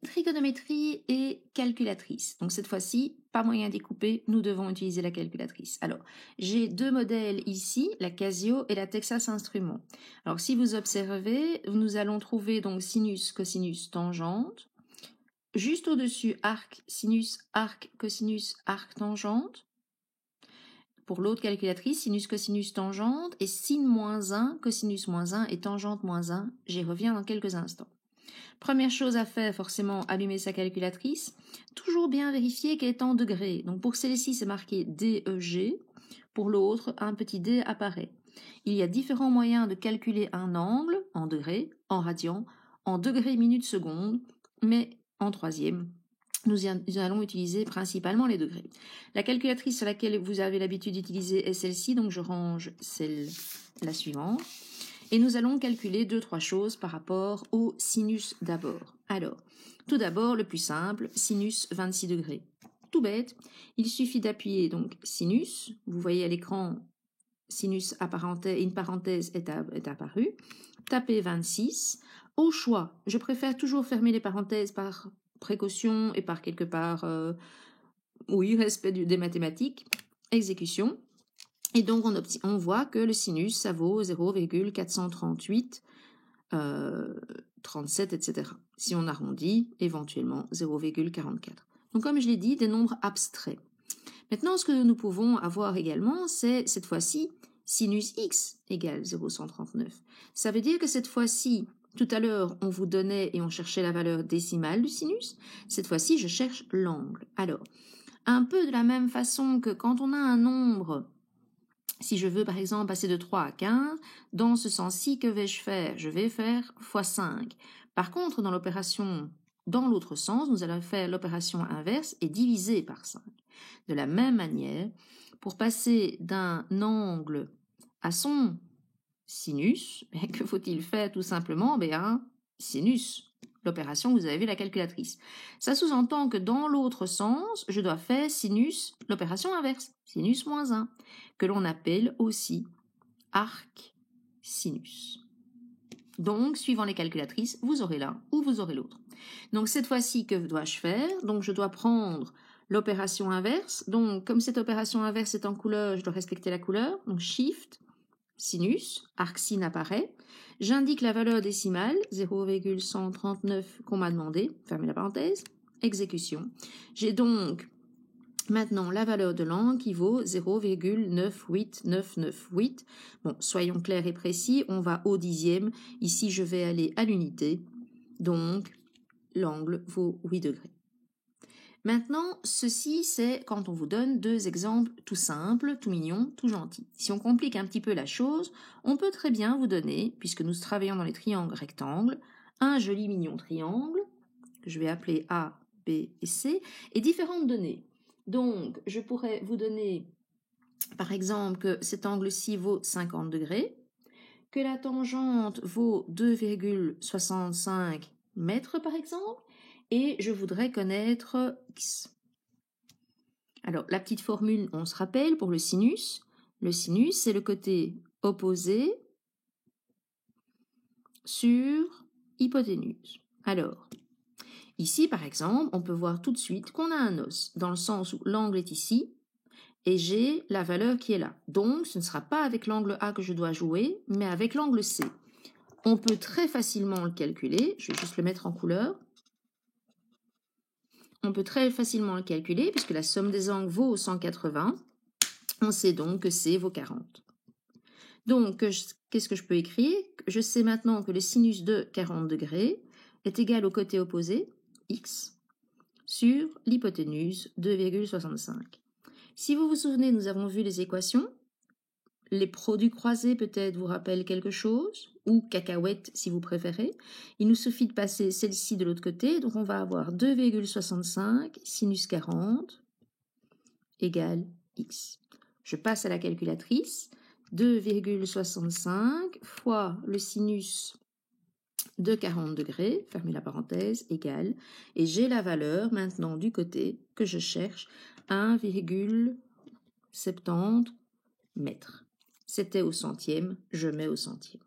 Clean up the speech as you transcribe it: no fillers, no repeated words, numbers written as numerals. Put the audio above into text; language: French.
Trigonométrie et calculatrice. Donc cette fois-ci, pas moyen d'y couper, nous devons utiliser la calculatrice. Alors, j'ai deux modèles ici, la Casio et la Texas Instruments. Alors si vous observez, nous allons trouver donc sinus, cosinus, tangente. Juste au-dessus, arc, sinus, arc, cosinus, arc, tangente. Pour l'autre calculatrice, sinus, cosinus, tangente et sin moins 1, cosinus moins 1 et tangente moins 1. J'y reviens dans quelques instants. Première chose à faire, forcément, allumer sa calculatrice. Toujours bien vérifier qu'elle est en degrés. Donc pour celle-ci, c'est marqué DEG. Pour l'autre, un petit D apparaît. Il y a différents moyens de calculer un angle en degrés, en radians, en degrés, minutes, secondes, mais en troisième, nous allons utiliser principalement les degrés. La calculatrice sur laquelle vous avez l'habitude d'utiliser est celle-ci, donc je range la suivante. Et nous allons calculer 2-3 choses par rapport au sinus d'abord. Alors, tout d'abord, le plus simple, sinus 26 degrés. Tout bête, il suffit d'appuyer donc sinus, vous voyez à l'écran, sinus une parenthèse est apparue, tapez 26. Au choix, je préfère toujours fermer les parenthèses par précaution et par quelque part, respect des mathématiques, exécution. Et donc, on voit que le sinus, ça vaut 0,438, 37, etc. Si on arrondit, éventuellement 0,44. Donc, comme je l'ai dit, des nombres abstraits. Maintenant, ce que nous pouvons avoir également, c'est cette fois-ci sinus x égale 0,139. Ça veut dire que cette fois-ci, tout à l'heure, on vous donnait et on cherchait la valeur décimale du sinus. Cette fois-ci, je cherche l'angle. Alors, un peu de la même façon que quand on a un nombre, si je veux par exemple passer de 3 à 15, dans ce sens-ci, que vais-je faire? Je vais faire x 5. Par contre, dans l'autre sens, nous allons faire l'opération inverse et diviser par 5. De la même manière, pour passer d'un angle à son sinus, que faut-il faire tout simplement? Sinus. L'opération, vous avez vu la calculatrice. Ça sous-entend que dans l'autre sens, je dois faire sinus, l'opération inverse, sinus moins 1, que l'on appelle aussi arc sinus. Donc, suivant les calculatrices, vous aurez l'un ou vous aurez l'autre. Donc, cette fois-ci, que dois-je faire? Donc, je dois prendre l'opération inverse. Donc, comme cette opération inverse est en couleur, je dois respecter la couleur. Donc, Shift, sinus, arc sin apparaît. J'indique la valeur décimale, 0,139 qu'on m'a demandé, fermez la parenthèse, exécution. J'ai donc maintenant la valeur de l'angle qui vaut 0,98998. Bon, soyons clairs et précis, on va au dixième. Ici, je vais aller à l'unité. Donc, l'angle vaut 8 degrés. Maintenant, ceci, c'est quand on vous donne deux exemples tout simples, tout mignons, tout gentils. Si on complique un petit peu la chose, on peut très bien vous donner, puisque nous travaillons dans les triangles rectangles, un joli mignon triangle, que je vais appeler A, B et C, et différentes données. Donc, je pourrais vous donner, par exemple, que cet angle-ci vaut 50 degrés, que la tangente vaut 2,65 mètres, par exemple, et je voudrais connaître x. Alors, la petite formule, on se rappelle, pour le sinus. Le sinus, c'est le côté opposé sur hypoténuse. Alors, ici, par exemple, on peut voir tout de suite qu'on a un os, dans le sens où l'angle est ici, et j'ai la valeur qui est là. Donc, ce ne sera pas avec l'angle A que je dois jouer, mais avec l'angle C. On peut très facilement le calculer. Je vais juste le mettre en couleur. On peut très facilement le calculer, puisque la somme des angles vaut 180. On sait donc que C vaut 40. Donc, qu'est-ce que je peux écrire? Je sais maintenant que le sinus de 40 degrés est égal au côté opposé, x, sur l'hypoténuse 2,65. Si vous vous souvenez, nous avons vu les équations. Les produits croisés peut-être vous rappellent quelque chose, ou cacahuètes si vous préférez. Il nous suffit de passer celle-ci de l'autre côté, donc on va avoir 2,65 sinus 40 égale x. Je passe à la calculatrice, 2,65 fois le sinus de 40 degrés, fermez la parenthèse, égale, et j'ai la valeur maintenant du côté que je cherche, 1,70 mètres. C'était au centième, je mets au centième.